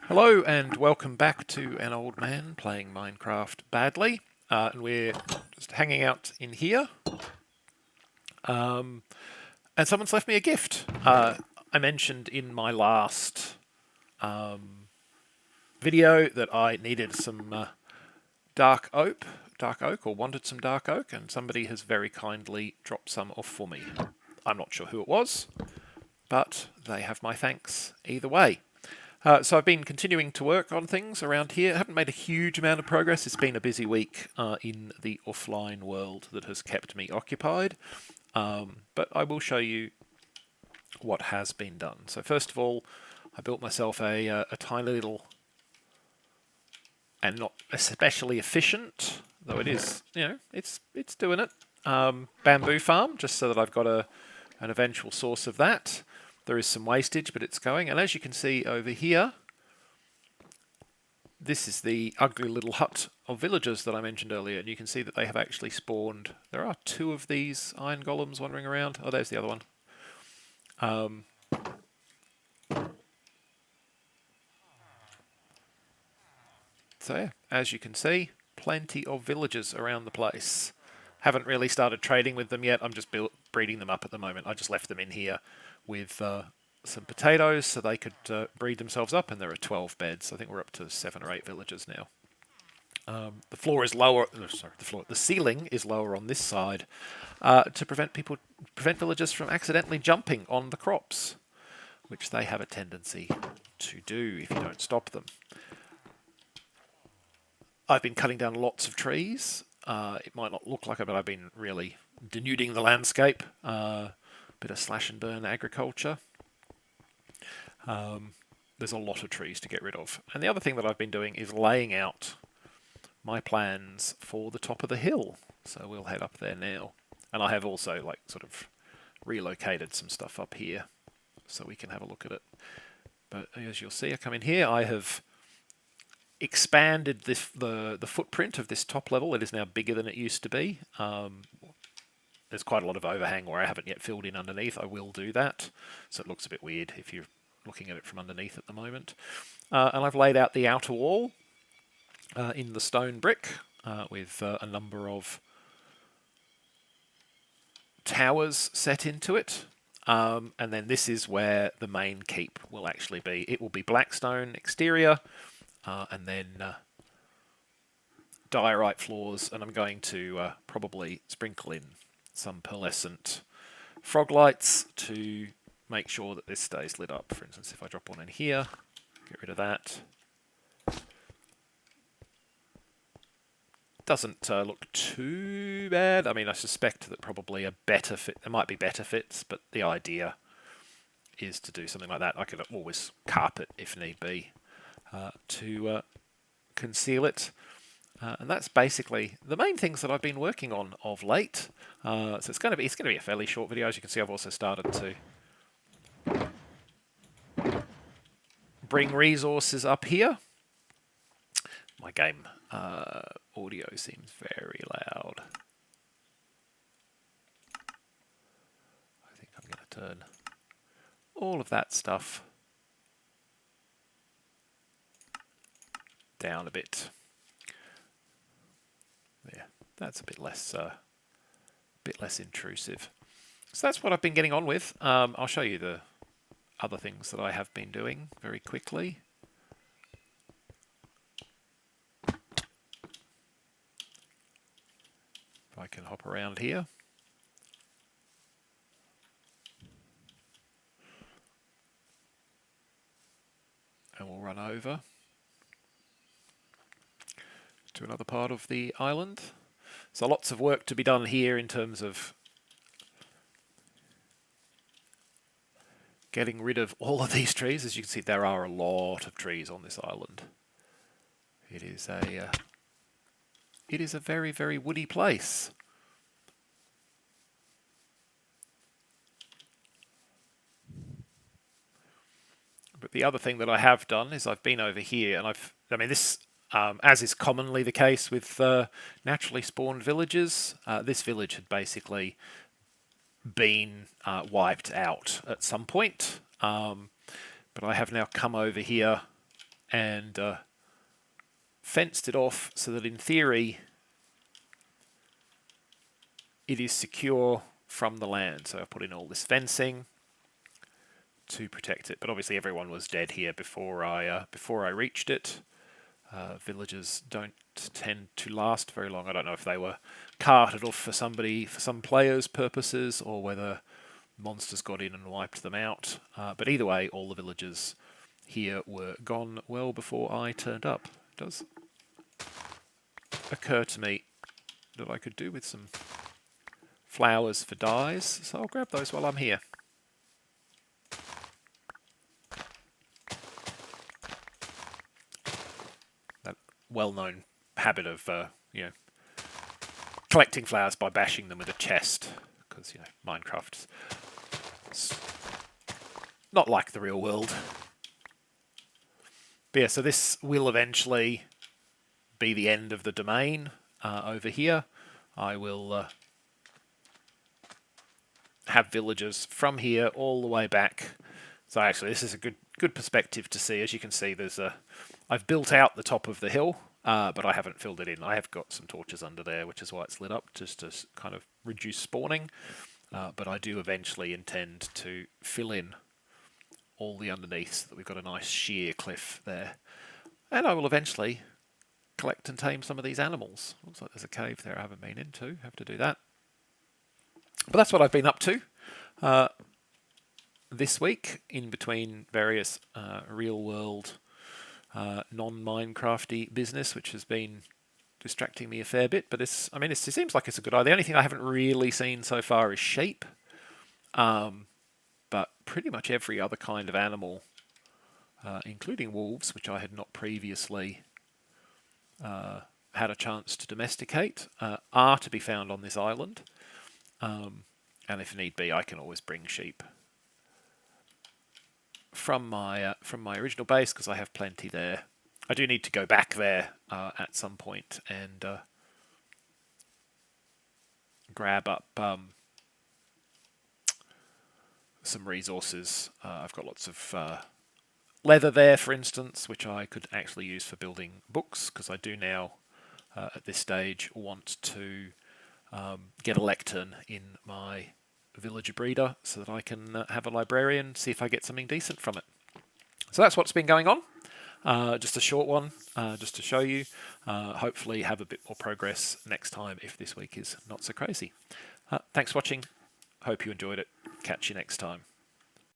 Hello and welcome back to An Old Man Playing Minecraft Badly. And we're just hanging out in here. And someone's left me a gift. I mentioned in my last video that I needed some dark oak, or wanted some dark oak, and somebody has very kindly dropped some off for me. I'm not sure who it was, but they have my thanks either way. So I've been continuing to work on things around here. I haven't made a huge amount of progress. It's been a busy week in the offline world that has kept me occupied. But I will show you what has been done. So first of all, I built myself a tiny little, and not especially efficient, though it is, it's doing it, bamboo farm, just so that I've got an eventual source of that. There is some wastage, but it's going. And as you can see over here, this is the ugly little hut of villagers that I mentioned earlier. And you can see that they have actually spawned. There are two of these iron golems wandering around. Oh, there's the other one. So yeah, as you can see, plenty of villagers around the place. Haven't really started trading with them yet. I'm just breeding them up at the moment. I just left them in here with some potatoes so they could breed themselves up, and there are 12 beds. I think we're up to 7 or 8 villagers now. The floor is lower. Sorry, the ceiling is lower on this side to prevent villagers from accidentally jumping on the crops, which they have a tendency to do if you don't stop them. I've been cutting down lots of trees. It might not look like it, but I've been really denuding the landscape. Bit of slash and burn agriculture. There's a lot of trees to get rid of. And the other thing that I've been doing is laying out my plans for the top of the hill. So we'll head up there now. And I have also sort of relocated some stuff up here so we can have a look at it. But as you'll see, I come in here, I have expanded the footprint of this top level. It is now bigger than it used to be. There's quite a lot of overhang where I haven't yet filled in underneath. I will do that. So it looks a bit weird if you're looking at it from underneath at the moment. And I've laid out the outer wall in the stone brick with a number of towers set into it. And then this is where the main keep will actually be. It will be blackstone exterior and then diorite floors, and I'm going to probably sprinkle in some pearlescent frog lights to make sure that this stays lit up. For instance, if I drop one in here, get rid of that. Doesn't look too bad. I mean, I suspect that probably a better fit, there might be better fits, but the idea is to do something like that. I could always carpet if need be to conceal it. And that's basically the main things that I've been working on of late. So it's going to be a fairly short video. As you can see, I've also started to bring resources up here. My game audio seems very loud. I think I'm going to turn all of that stuff down a bit. Yeah, that's a bit less intrusive. So that's what I've been getting on with. I'll show you the other things that I have been doing very quickly. If I can hop around here. And we'll run over to another part of the island. So lots of work to be done here in terms of getting rid of all of these trees. As you can see, there are a lot of trees on this island. It is a very, very woody place. But the other thing that I have done is I've been over here, and this, as is commonly the case with naturally spawned villages, this village had basically been wiped out at some point. But I have now come over here and fenced it off so that in theory it is secure from the land. So I put in all this fencing to protect it, but obviously everyone was dead here before I reached it. Villages don't tend to last very long. I don't know if they were carted off for some players' purposes, or whether monsters got in and wiped them out. But either way, all the villagers here were gone well before I turned up. It does occur to me that I could do with some flowers for dyes, so I'll grab those while I'm here. That well-known habit of collecting flowers by bashing them with a chest, because Minecraft's not like the real world. But yeah, so this will eventually be the end of the domain over here. I will have villagers from here all the way back. So actually, this is a good perspective to see. As you can see, I've built out the top of the hill, but I haven't filled it in. I have got some torches under there, which is why it's lit up, just to kind of reduce spawning. But I do eventually intend to fill in all the underneath so that we've got a nice sheer cliff there. And I will eventually collect and tame some of these animals. Looks like there's a cave there I haven't been into. Have to do that. But that's what I've been up to this week, in between various real-world non-Minecrafty business, which has been distracting me a fair bit. But it seems like it's a good idea. The only thing I haven't really seen so far is sheep. But pretty much every other kind of animal, including wolves, which I had not previously had a chance to domesticate, are to be found on this island. And if need be, I can always bring sheep from my original base, because I have plenty there. I do need to go back there at some point and grab up some resources. I've got lots of leather there, for instance, which I could actually use for building books, because I do now, at this stage, want to get a lectern in my villager breeder so that I can have a librarian, see if I get something decent from it. So that's what's been going on. Just a short one, just to show you. Hopefully have a bit more progress next time if this week is not so crazy. Thanks for watching. Hope you enjoyed it. Catch you next time.